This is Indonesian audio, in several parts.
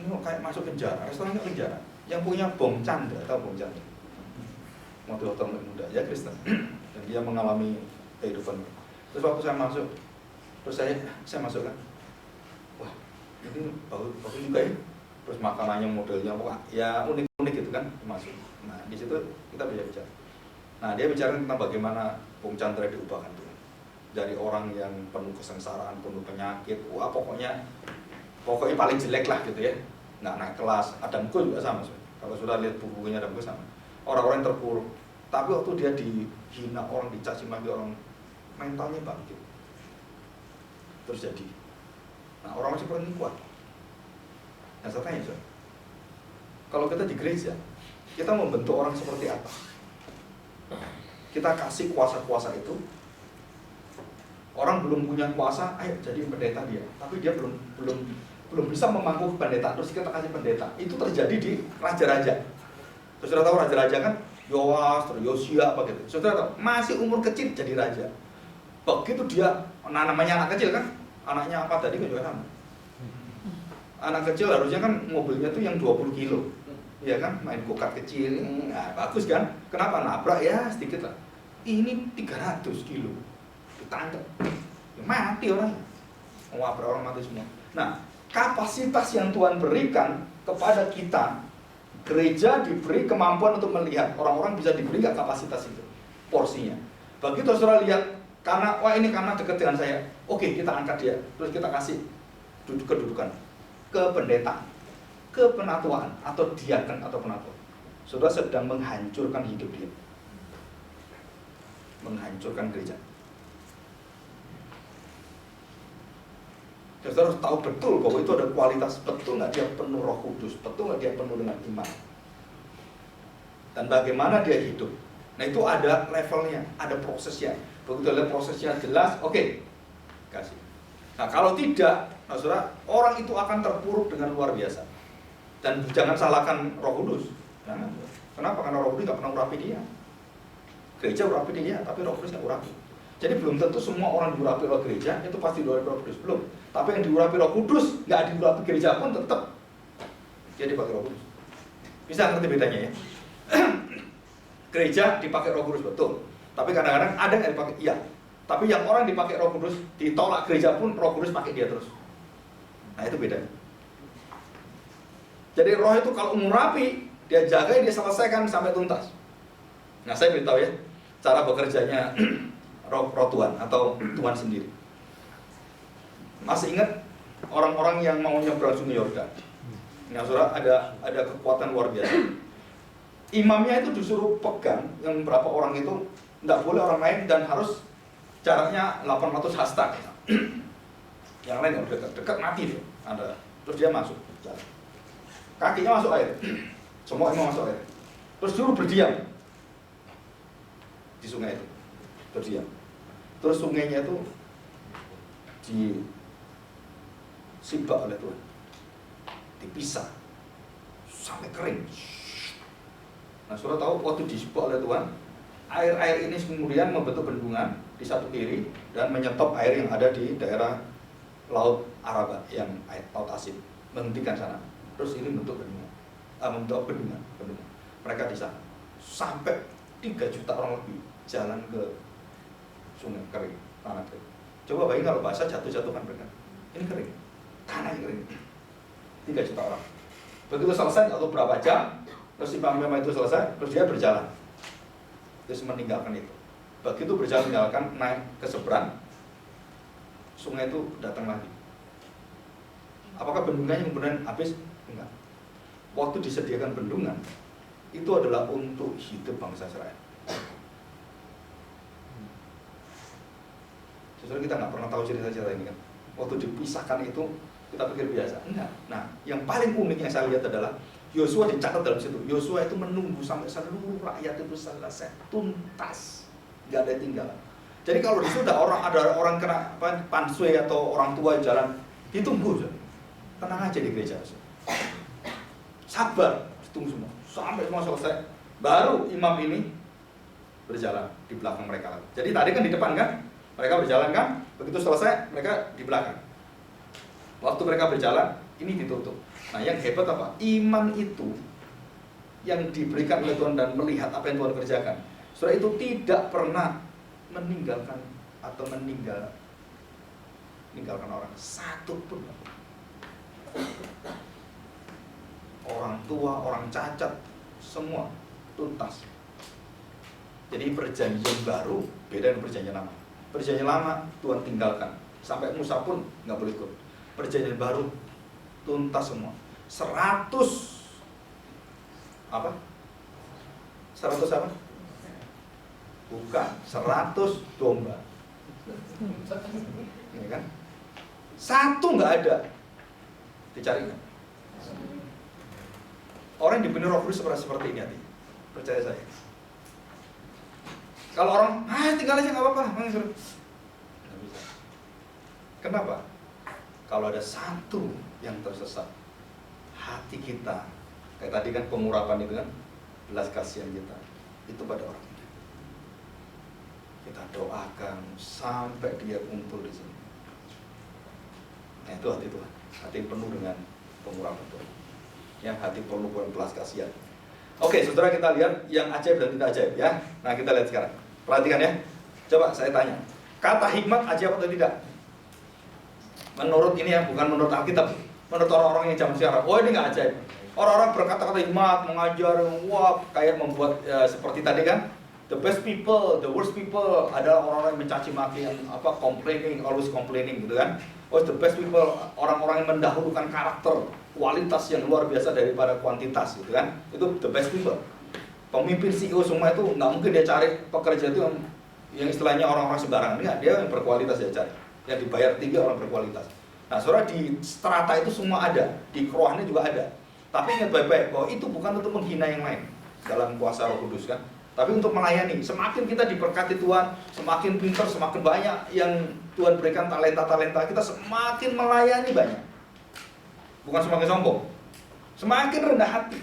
ini kayak masuk penjara, restorannya penjara. Yang punya Bong Chandra, tahu Bong Chandra? Motivator muda, ya Kristen. Dan dia mengalami kehidupan. Terus waktu saya masuk, terus saya masuk kan, wah ini bagus juga ya. Terus makanannya modelnya wah ya unik gitu kan, masuk. Nah di situ kita bicara. Nah dia bicara tentang bagaimana Bong Chandra diubahkan tuh dari orang yang penuh kesengsaraan, penuh penyakit, wah pokoknya paling jelek lah gitu ya, nggak naik kelas. Adam Khoo juga sama, kalau sudah lihat buku-bukunya Adam Khoo sama. Orang-orang yang terpuruk, tapi waktu dia dihina orang, dicaci maki orang, mentalnya bangkit. Terus jadi, nah orang seperti ini kuat. Nah saya tanya, kalau kita di gereja, kita membentuk orang seperti apa? Kita kasih kuasa-kuasa itu, orang belum punya kuasa, ayo jadi pendeta dia, tapi dia belum bisa memangku pendeta, terus kita kasih pendeta. Itu terjadi di raja-raja. Terus sudah tahu raja-raja kan, Yoas, terus Yosia apa gitu. Sudah tahu, masih umur kecil jadi raja. Begitu dia, namanya anak kecil kan, anaknya apa tadi kan juga sama. Anak kecil harusnya kan mobilnya tuh yang 20 kilo, ya kan, main go-kart kecil, nah, bagus kan. Kenapa nabrak ya sedikit lah. Ini 300 kilo, ditangkap, ya, mati orang. Wah, orang mati semua. Nah, kapasitas yang Tuhan berikan kepada kita, gereja diberi kemampuan untuk melihat, orang-orang bisa diberi gak kapasitas itu, porsinya. Begitu saudara lihat, karena wah ini karena dekat dengan saya, oke kita angkat dia, terus kita kasih kedudukan, kependetaan, kepenatuaan atau diaken atau penatua. Saudara sedang menghancurkan hidup dia, menghancurkan gereja. Saudara harus tahu betul bahwa itu ada kualitas, betul nggak dia penuh Roh Kudus, betul nggak dia penuh dengan iman, dan bagaimana dia hidup. Nah itu ada levelnya, ada prosesnya. Begitu ada prosesnya jelas, oke, kasih. Nah kalau tidak, nah, saudara, orang itu akan terpuruk dengan luar biasa. Dan jangan salahkan Roh Kudus. Jangan. Kenapa? Karena Roh Kudus nggak pernah urapi dia. Gereja urapi dia, tapi Roh Kudus nggak urapi. Jadi belum tentu semua orang diurapi oleh gereja itu pasti diurapi Roh Kudus, belum. Tapi yang diurapi Roh Kudus nggak diurapi gereja pun tetap dia dipakai Roh Kudus. Bisa ngerti bedanya ya? Gereja dipakai Roh Kudus betul, tapi kadang-kadang ada yang dipakai, iya. Tapi yang orang dipakai Roh Kudus ditolak gereja pun Roh Kudus pakai dia terus. Nah itu bedanya. Jadi Roh itu kalau mengurapi, dia jaga, dia selesaikan sampai tuntas. Nah saya beritahu ya, cara bekerjanya Roh Tuhan atau Tuhan sendiri. Masih ingat orang-orang yang mau nyebrang Sungai Yordan? Nah, saudara, ada kekuatan luar biasa. Imamnya itu disuruh pegang yang berapa orang itu, tidak boleh orang lain dan harus jaraknya 800 hasta. Yang lain yang dekat mati dia. Ada. Terus dia masuk. Kakinya masuk air. Semua imam masuk air. Terus disuruh berdiam di sungai itu. Berdiam. Terus sungainya itu disibak oleh Tuhan, dipisah sampai kering. Nah, saudara tahu waktu disibak oleh Tuhan, air-air ini kemudian membentuk bendungan di satu kiri dan menyetop air yang ada di daerah Laut Araba yang laut asin, menghentikan sana. Terus ini membentuk bendungan. Mereka di sana sampai 3 juta orang lebih jalan ke sungai kering, tanah kering. Coba bayangin kalau basah jatuh-jatuhan mereka. Ini kering, tanahnya kering. 3 juta orang. Begitu selesai atau berapa jam, terus imam itu selesai, terus dia berjalan. Terus meninggalkan itu. Begitu berjalan meninggalkan, naik ke seberang, sungai itu datang lagi. Apakah bendungannya kemudian habis? Enggak. Waktu disediakan bendungan, itu adalah untuk hidup bangsa Israel. Sebenarnya kita nggak pernah tahu cerita-cerita ini kan. Waktu dipisahkan itu kita pikir biasa, enggak. Nah, yang paling unik yang saya lihat adalah Yosua dicatat dalam situ. Yosua itu menunggu sampai seluruh rakyat itu selesai tuntas, nggak ada yang tinggal. Jadi kalau di situ ada orang kena pansue atau orang tua jalan, ditunggu, tenang aja di gereja. Sabar, tunggu semua sampai semua selesai. Baru imam ini berjalan di belakang mereka lagi. Jadi tadi kan di depan kan? Mereka berjalan kan, begitu selesai mereka di belakang. Waktu mereka berjalan, ini ditutup. Nah yang hebat apa? Iman itu yang diberikan oleh Tuhan dan melihat apa yang Tuhan kerjakan. Saudara, itu tidak pernah meninggalkan atau meninggalkan orang satu pun. Orang tua, orang cacat, semua tuntas. Jadi perjanjian baru beda dengan perjanjian lama. Perjanjian lama Tuhan tinggalkan, sampai Musa pun nggak boleh ikut. Perjanjian baru tuntas semua. 100 apa? 100 apa? Bukan, 100 domba. Ini kan? Satu nggak ada. Dicari kan? Orang yang dipenuhi Roh Kudus seperti ini hati. Percaya saya. Kalau orang, tinggal aja nggak apa-apa. Nggak bisa. Kenapa? Kalau ada satu yang tersesat, hati kita, kayak tadi kan pengurapan itu kan, belas kasihan kita, itu pada orang itu. Kita doakan sampai dia kumpul di sini. Nah itu hati Tuhan, hati penuh dengan pengurapan Tuhan. Yang hati penuh dengan belas kasihan. Oke, saudara, kita lihat yang ajaib dan tidak ajaib ya. Nah kita lihat sekarang. Perhatikan ya. Coba saya tanya. Kata hikmat ajaib atau tidak? Menurut ini ya, bukan menurut Alkitab. Menurut orang-orang yang zaman sekarang. Oh ini nggak ajaib. Orang-orang berkata-kata hikmat, mengajar, wah kayak membuat seperti tadi kan. The best people, the worst people adalah orang-orang yang mencaci maki, yang complaining, always complaining gitu kan. Oh the best people, orang-orang yang mendahulukan karakter, kualitas yang luar biasa daripada kuantitas gitu kan. Itu the best people. Pemimpin CEO semua itu nggak mungkin dia cari pekerja itu yang istilahnya orang-orang sembarangan. Enggak, dia yang berkualitas dia cari, yang dibayar tinggi, orang berkualitas. Nah saudara, di strata itu semua ada, di kerohani juga ada. Tapi ingat baik-baik bahwa itu bukan untuk menghina yang lain dalam kuasa Roh Kudus kan, tapi untuk melayani. Semakin kita diberkati Tuhan, semakin pintar, semakin banyak yang Tuhan berikan talenta-talenta, kita semakin melayani banyak. Bukan semakin sombong, semakin rendah hati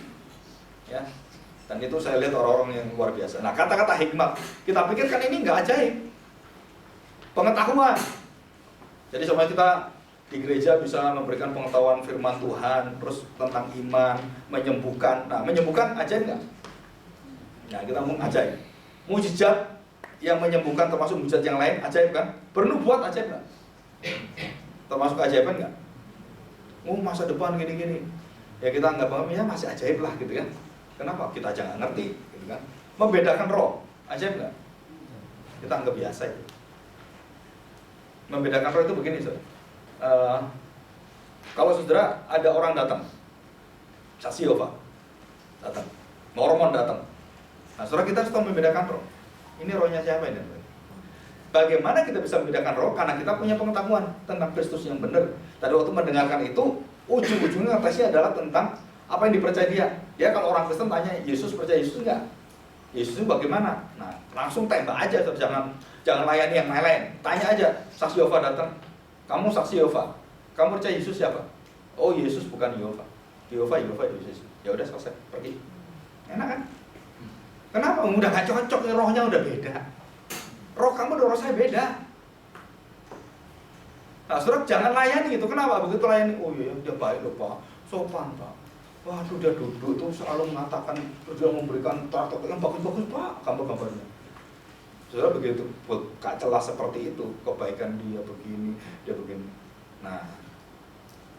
ya. Dan itu saya lihat orang-orang yang luar biasa. Nah kata-kata hikmat, kita pikirkan ini nggak ajaib, pengetahuan. Jadi sama kita di gereja bisa memberikan pengetahuan firman Tuhan, terus tentang iman, menyembuhkan. Nah menyembuhkan ajaib nggak? Nah kita ngomong ajaib. Mujizat yang menyembuhkan termasuk mujizat yang lain ajaib kan? Bernubuat ajaib nggak? Termasuk keajaiban nggak? Oh masa depan gini-gini. Ya kita anggap bahwa ya masih ajaib lah gitu kan. Kenapa? Kita aja nggak ngerti gitu kan. Membedakan roh ajaib nggak? Kita anggap biasa itu. Membedakan roh itu begini saudara. Kalau saudara ada orang datang, saksi Yehova datang, Mormon datang. Nah saudara, kita harus tahu membedakan roh. Ini rohnya siapa ini? Bagaimana kita bisa membedakan roh? Karena kita punya pengetahuan tentang Kristus yang benar. Tadi waktu mendengarkan itu, ujung-ujungnya tesnya adalah tentang apa yang dipercaya dia. Dia kalau orang Kristen tanya, Yesus percaya Yesus enggak? Yesus itu bagaimana? Nah langsung tembak aja, jangan layani yang lain-lain. Tanya aja, saksi Yehova datang, kamu saksi Yehova, kamu percaya Yesus siapa? Oh Yesus bukan Yehova, Yehova Yesus. Ya udah selesai, pergi. Enak kan? Kenapa? Udah gak cocok, rohnya udah beda. Roh kamu dan roh saya beda. Nah saudara, jangan layani itu. Kenapa? Begitu layani, oh iya dia baik loh Pak, sopan Pak. Waduh dia duduk tuh selalu mengatakan, dia memberikan traktor yang bagus-bagus Pak, gambar-gambarnya. Saudara begitu, buka celah seperti itu, kebaikan dia begini, dia begini. Nah,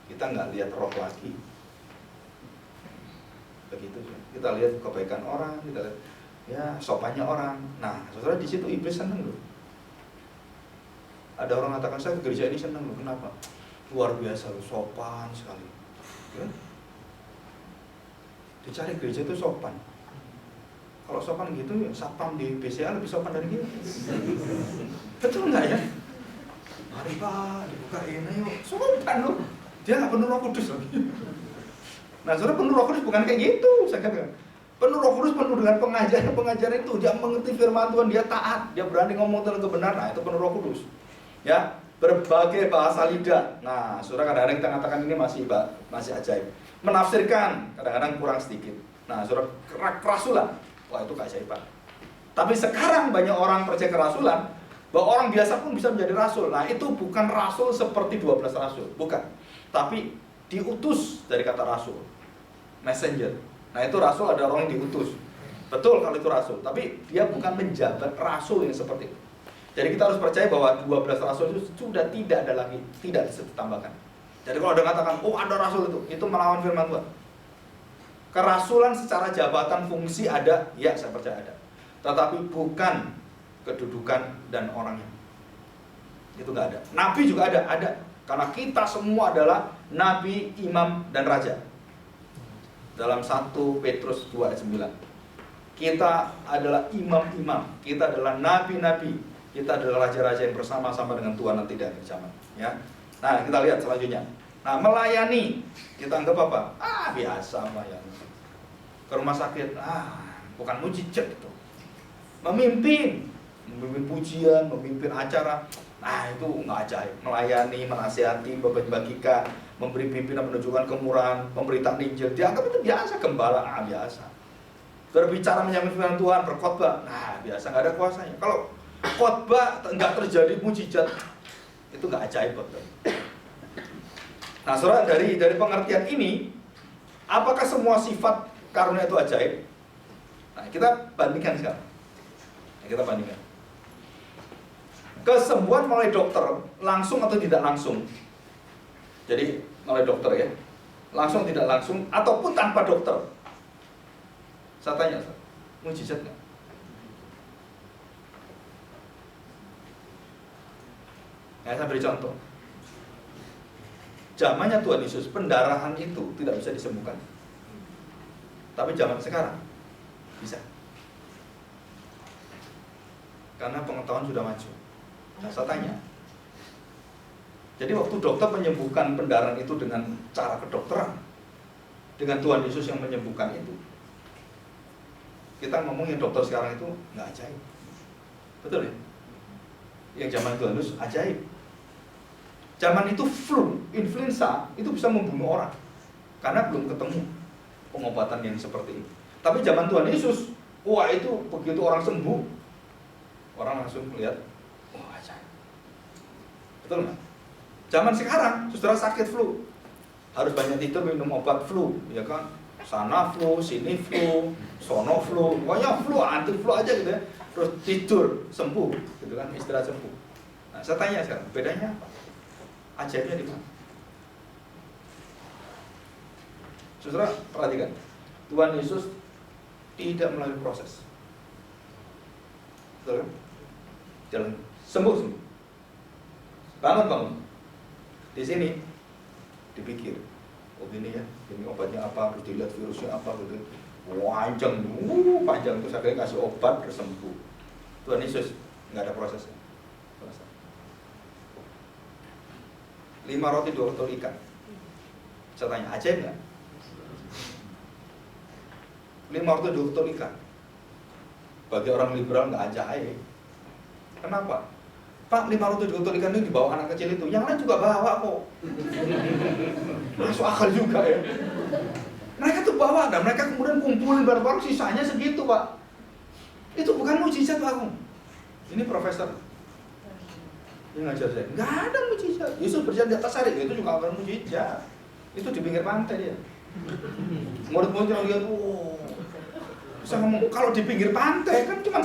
kita nggak lihat roh lagi. Begitu, kita lihat kebaikan orang, kita lihat ya sopannya orang. Nah, saudara di situ iblis seneng loh. Ada orang mengatakan saya ke gereja ini seneng loh, kenapa? Luar biasa loh, sopan sekali. Ya? Dicari gereja itu sopan. Kalau sopan gitu, satpam di BCA lebih sopan dari kita. Betul nggak ya? Mari Pak, dibukain ayo. Sopan loh. Dia nggak penuh Roh Kudus lagi. Nah, saudara, penuh Roh Kudus bukan kayak gitu. Saya katakan, penuh Roh Kudus penuh dengan pengajaran itu. Dia mengerti firman Tuhan, dia taat, dia berani ngomong tentang kebenaran. Nah, itu penuh Roh Kudus. Ya, berbagai bahasa lidah. Nah, saudara, kadang-kadang kita katakan ini masih ajaib. Menafsirkan kadang-kadang kurang sedikit. Nah, saudara, kerasulan. Wah itu keajaiban. Tapi sekarang banyak orang percaya kerasulan, bahwa orang biasa pun bisa menjadi rasul. Nah itu bukan rasul seperti 12 rasul, bukan. Tapi Diutus dari kata rasul, messenger. Nah itu rasul, ada orang yang diutus. Betul kalau itu rasul, tapi dia bukan menjabat rasul yang seperti itu. Jadi kita harus percaya bahwa 12 rasul itu sudah tidak ada lagi, tidak bisa ditambahkan. Jadi kalau ada katakan, oh ada rasul itu melawan firman Tuhan. Kerasulan secara jabatan fungsi ada, ya saya percaya ada. Tetapi bukan kedudukan dan orangnya. Itu nggak ada. Nabi juga ada. Karena kita semua adalah nabi, imam, dan raja. Dalam 1 Petrus 2 ayat 9. Kita adalah imam-imam, kita adalah nabi-nabi, kita adalah raja-raja yang bersama-sama dengan Tuhan nanti di akhir zaman. Ya. Nah kita lihat selanjutnya. Nah melayani, kita anggap apa? Biasa melayani. Ke rumah sakit, bukan mujizat itu. Memimpin pujian, memimpin acara, itu nggak ajaib. Melayani, menasihati, membagikan, memberi pimpinan, menunjukkan kemurahan, memberitakan Injil, dianggap itu biasa. Gembala, biasa. Berbicara menyambut firman Tuhan, berkhotbah, biasa, nggak ada kuasanya. Kalau khotbah nggak terjadi mujizat, itu nggak ajaib khotbah. Nah, saudara, dari pengertian ini, apakah semua sifat karunia itu ajaib? Nah, kita bandingkan sekarang. Kesembuhan melalui dokter, langsung atau tidak langsung? Jadi, melalui dokter ya, langsung tidak langsung, ataupun tanpa dokter. Saya tanya, mujizat nggak? Saya beri contoh. Zamannya Tuhan Yesus, pendarahan itu tidak bisa disembuhkan. Tapi zaman sekarang bisa. Karena pengetahuan sudah maju. Nah, saya tanya. Jadi waktu dokter menyembuhkan pendarahan itu dengan cara kedokteran, dengan Tuhan Yesus yang menyembuhkan itu, kita ngomongin dokter sekarang itu nggak ajaib. Betul ya? Yang zaman Tuhan Yesus ajaib. Zaman itu flu, influenza itu bisa membunuh orang karena belum ketemu pengobatan yang seperti itu. Tapi zaman Tuhan Yesus, itu begitu orang sembuh, orang langsung melihat, ajaib. Betul nggak? Zaman sekarang, saudara sakit flu, harus banyak tidur minum obat flu, ya kan? Sana flu, sini flu, sono flu, pokoknya flu, anti flu aja gitu ya. Terus tidur, sembuh, gitu kan? Istirahat sembuh. Nah, saya tanya sekarang, bedanya apa? Ajaibnya di mana? Saudara, perhatikan. Tuhan Yesus tidak melalui proses. Betul kan? Jalan sembuh. Bangun. Di sini dipikir, gini ya, ini obatnya apa, terus dilihat virusnya apa gitu. Panjang terus akhirnya kasih obat terus sembuh. Tuhan Yesus nggak ada prosesnya. 5 roti 2 ketol ikan. Saya tanya, ajaib nggak? 5 roti 2 ketol ikan. Bagi orang liberal nggak ajaib. Kenapa? Pak, 5 roti 2 ketol ikan ini dibawa anak kecil itu. Yang lain juga bawa kok. Masuk akal juga ya. Mereka tuh bawa, dan mereka kemudian kumpulin barang-barang, sisanya segitu Pak. Itu bukan mujizat Pak. Ini profesor yang ngajar saya, nggak ada mujizat. Yesus berjalan di atas air, itu juga bukan mujizat. Itu di pinggir pantai dia. Murid-murid yang lihat, bisa ngomong, kalau di pinggir pantai kan cuma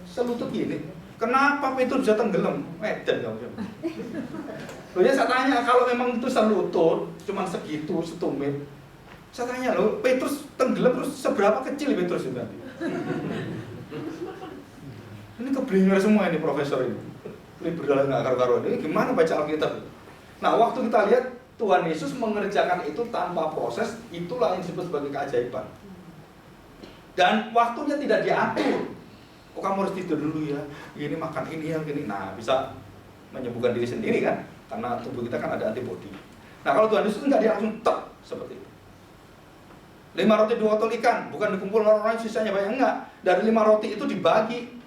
selutut gini. Kenapa Petrus bisa tenggelam? Edan kamu. Lalu saya tanya, kalau memang itu selutut, cuma segitu, setumit. Saya tanya loh, Petrus tenggelam terus seberapa kecil Petrus itu nanti? Ini keblinger semua ini profesor ini. Liberal nggak karu-karuan. Ini gimana baca Alkitab? Nah, waktu kita lihat Tuhan Yesus mengerjakan itu tanpa proses, itulah yang disebut sebagai keajaiban. Dan waktunya tidak diatur. Kamu harus tidur dulu ya. Ini makan ini yang gini. Nah, bisa menyembuhkan diri sendiri kan? Karena tubuh kita kan ada antibodi. Nah, kalau Tuhan Yesus nggak, dia langsung tek seperti itu. 5 roti 2 ketol ikan, bukan dikumpul orang-orang sisanya banyak, enggak. Dari 5 roti itu dibagi.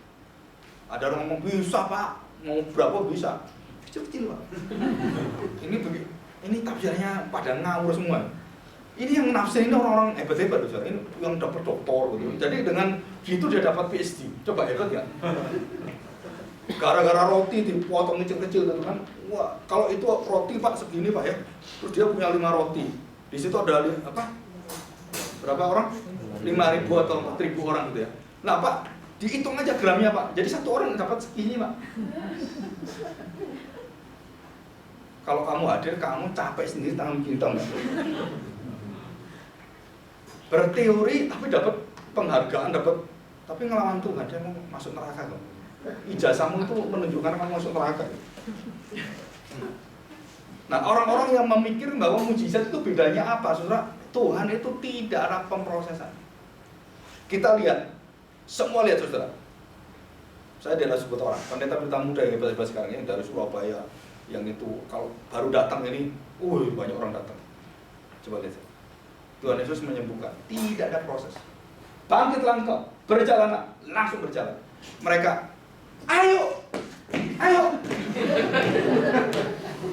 Ada orang ngomong bisa Pak. Mau berapa bisa? Kecil-kecil Pak. Ini tafsirnya pada ngawur semua. Ini yang nafsir ini orang-orang hebat-hebat loh. Ini yang dapat doktor gitu. Jadi dengan gitu dia dapat PhD. Coba hebat ya. gara-gara roti dipotong kecil-kecil gitu kan. Wah, kalau itu roti Pak segini Pak ya. Terus dia punya 5 roti. Di situ ada apa? Berapa orang? 5.000 atau 4.000 orang gitu ya. Nah Pak, dihitung aja gramnya Pak. Jadi satu orang dapat segini Pak. Kalau kamu hadir, kamu capek sendiri tangan kita enggak? Berteori tapi dapat penghargaan, tapi ngelawan Tuhan, dia mau masuk neraka kok. Ijazahmu itu menunjukkan kamu masuk neraka. Nah, orang-orang yang memikir bahwa mujizat itu bedanya apa, saudara? Tuhan itu tidak ada pemrosesan. Kita lihat, semua lihat saudara. Saya adalah sebuah orang, pendeta muda yang hebat-hebat sekarang yang dari Surabaya, yang itu kalau baru datang ini, banyak orang datang. Coba lihat. Tuhan Yesus menyembuhkan, tidak ada proses. Bangkitlah engkau, berjalanlah, langsung berjalan. Mereka, ayo.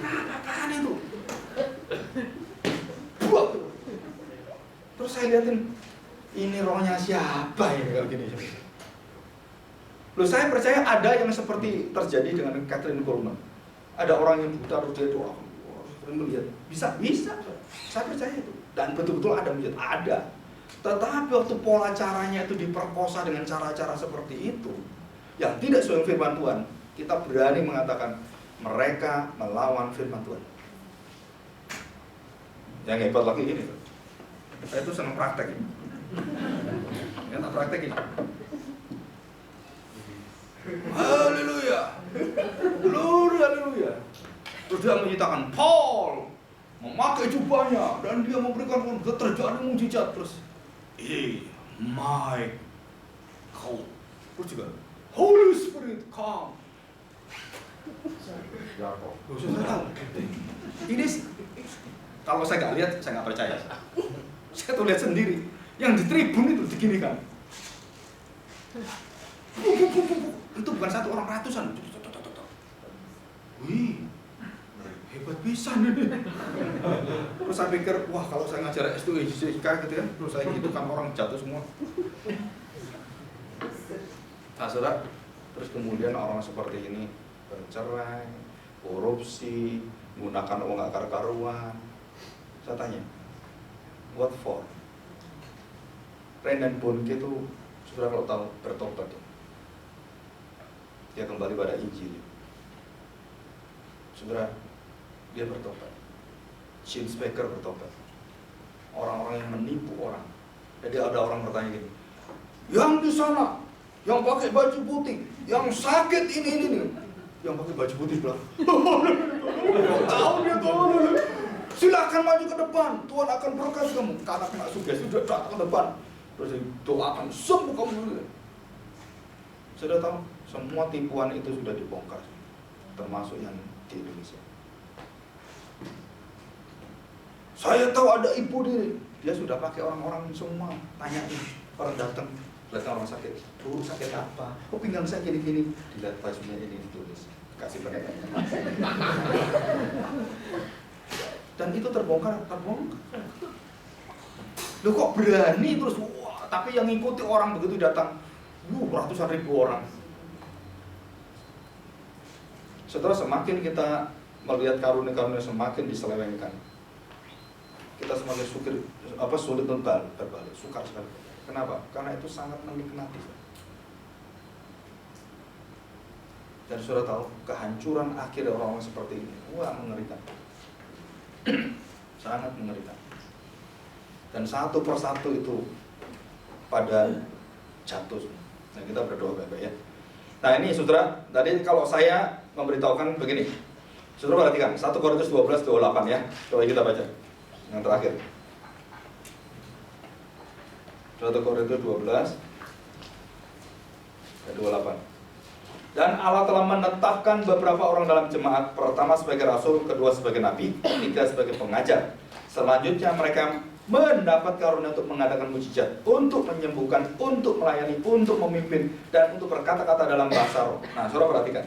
Apaan itu? Buat. Terus saya lihatin, ini rohnya siapa ini kalau gini? Loh, saya percaya ada yang seperti terjadi dengan Kathryn Kuhlman. Ada orang yang buta terus dia doa, melihat. Bisa. Saya percaya itu. Dan betul-betul ada mujizat, ada. Tetapi waktu pola caranya itu diperkosa dengan cara-cara seperti itu, yang tidak sesuai firman Tuhan, kita berani mengatakan mereka melawan firman Tuhan. Yang hebat lagi ini, saya itu senang praktek. Ya, tak praktek ini. Haleluya, glory, haleluya. Terus dia menyatakan Paul memakai jubahnya dan dia memberikan terjadi mujizat. Terus my God, terus juga Holy Spirit come. Ya kok, saya tahu. Ini kalau saya nggak lihat, saya nggak percaya. Saya tuh lihat sendiri. Yang di tribun itu diginikan. Itu bukan satu orang, ratusan. Wih, hebat pisan ini. Terus saya pikir, wah kalau saya ngajar S2 gitu kan, terus saya gitu kan orang jatuh semua. Nah saudara, terus kemudian orang seperti ini bercerai, korupsi, menggunakan uang gak karu-karuan. Saya tanya, what for? Reinhard Bonnke itu, saudara kalau tahu, bertobat. Dia kembali pada Injil. Saudara, dia bertobat. James Baker bertobat. Orang-orang yang menipu orang. Jadi ada orang bertanya gini, yang di sana, yang pakai baju putih, yang sakit ini. Yang pakai baju putih bilang, tahu dia Tuhan. Silakan maju ke depan, Tuhan akan berkati kamu. Karena kena sugesti sudah datang ke depan. Terus doakan sembuh kamu. Sudah tahu, semua tipuan itu sudah dibongkar, termasuk yang di Indonesia. Saya tahu ada ibu diri, dia sudah pakai orang-orang semua, tanyain orang datang orang sakit, bu sakit apa? Oh pinggang saya gini-gini, dilihat bajunya ini ditulis, kasih pendapat. Dan itu terbongkar. Loh kok berani terus? Wah, tapi yang ngikuti orang begitu datang, ratusan ribu orang. Setelah semakin kita melihat karunia-karunia semakin diselewengkan, kita semakin sulit untuk berbalik, sukar sekali. Kenapa? Karena itu sangat menikmati. Dan saudara tahu kehancuran akhir orang-orang seperti ini, mengerikan. Sangat mengerikan. Dan satu persatu itu pada jatuh. Nah kita berdoa baik-baik ya. Nah ini saudara, tadi kalau saya memberitahukan begini, saudara perhatikan 1 Korintus 12:28 ya. Coba kita baca yang terakhir. 1 Korintus 12:28. Dan Allah telah menetapkan beberapa orang dalam jemaat, pertama sebagai rasul, kedua sebagai nabi, ketiga sebagai pengajar. Selanjutnya mereka mendapat karunia untuk mengadakan mujizat, untuk menyembuhkan, untuk melayani, untuk memimpin, dan untuk berkata-kata dalam bahasa roh. Nah, saudara perhatikan.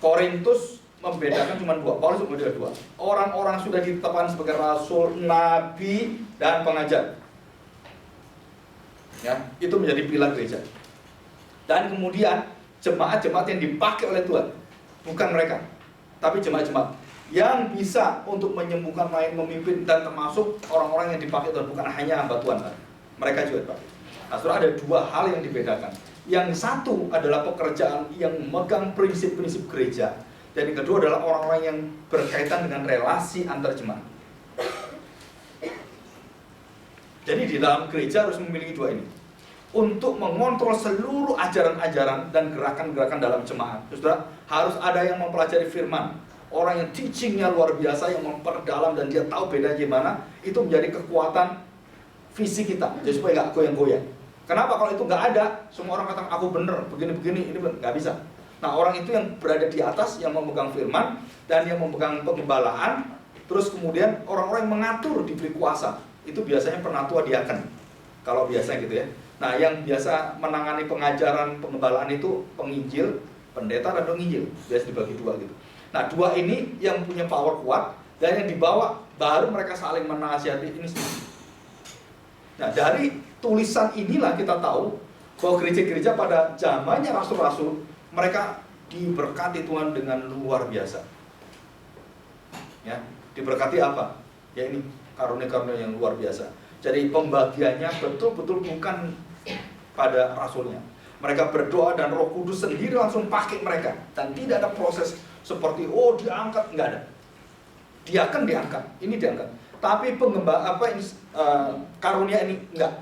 Korintus membedakan cuma dua, Paulus membedakan dua. Orang-orang sudah ditetapkan sebagai rasul, nabi, dan pengajar. Ya, itu menjadi pilar gereja. Dan kemudian jemaat-jemaat yang dipakai oleh Tuhan, bukan mereka, tapi jemaat-jemaat yang bisa untuk menyembuhkan, memimpin, dan termasuk orang-orang yang dipakai Tuhan, bukan hanya hamba Tuhan, kan? Mereka juga dipakai. Nah, saudara, ada dua hal yang dibedakan. Yang satu adalah pekerjaan yang memegang prinsip-prinsip gereja, dan yang kedua adalah orang-orang yang berkaitan dengan relasi antar jemaat. Jadi di dalam gereja harus memiliki dua ini untuk mengontrol seluruh ajaran-ajaran dan gerakan-gerakan dalam jemaat. Saudara, harus ada yang mempelajari firman, orang yang teachingnya luar biasa, yang memperdalam dan dia tahu bedanya gimana. Itu menjadi kekuatan visi kita, jadi supaya nggak goyang-goyang. Kenapa? Kalau itu nggak ada, semua orang katakan aku bener, begini-begini, ini nggak bisa. Nah, orang itu yang berada di atas, yang memegang firman dan yang memegang pengembalaan, terus kemudian orang-orang yang mengatur, diberi kuasa. Itu biasanya penatua diaken, kalau biasanya gitu ya. Nah, yang biasa menangani pengajaran pengembalaan itu penginjil, pendeta, dan penginjil. Biasa dibagi dua gitu. Nah, dua ini yang punya power kuat, dan yang dibawa baru mereka saling menasihati ini semua. Nah, dari tulisan inilah kita tahu bahwa gereja-gereja pada zamannya rasul-rasul, mereka diberkati Tuhan dengan luar biasa. Ya, diberkati apa? Ya ini karunia-karunia yang luar biasa. Jadi pembagiannya betul-betul bukan pada rasulnya. Mereka berdoa dan Roh Kudus sendiri langsung pakai mereka, dan tidak ada proses seperti diangkat, nggak ada. Diaken diangkat, ini diangkat. Tapi karunia ini enggak.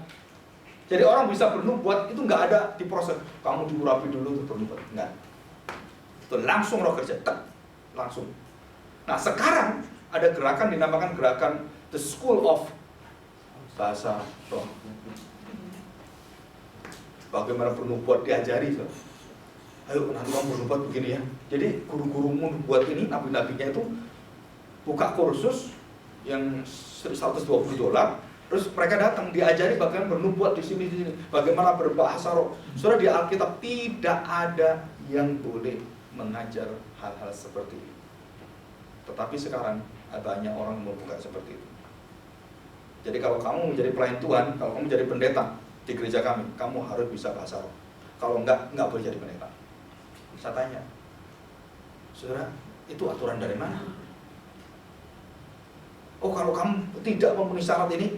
Jadi orang bisa bernubuat itu nggak ada diproses. Kamu diurapi dulu untuk bernubuat, enggak. Itu langsung Roh kerja, langsung. Nah, sekarang ada gerakan dinamakan gerakan The School of Bahasa Roh. Bagaimana bernubuat diajari, so. Ayo nanti kamu bernubuat begini ya. Jadi guru-gurumu buat ini, nabi-nabinya itu buka kursus yang $120, terus mereka datang diajari bagaimana bernubuat di sini, bagaimana berbahasa roh. Saudara, di Alkitab tidak ada yang boleh mengajar hal-hal seperti itu. Tetapi sekarang banyak orang membuka seperti itu. Jadi kalau kamu menjadi pelayan Tuhan, kalau kamu menjadi pendeta di gereja kami, kamu harus bisa bahasa roh. Kalau enggak boleh jadi pendeta. Saya tanya, saudara, itu aturan dari mana? Oh, kalau kamu tidak memenuhi syarat ini,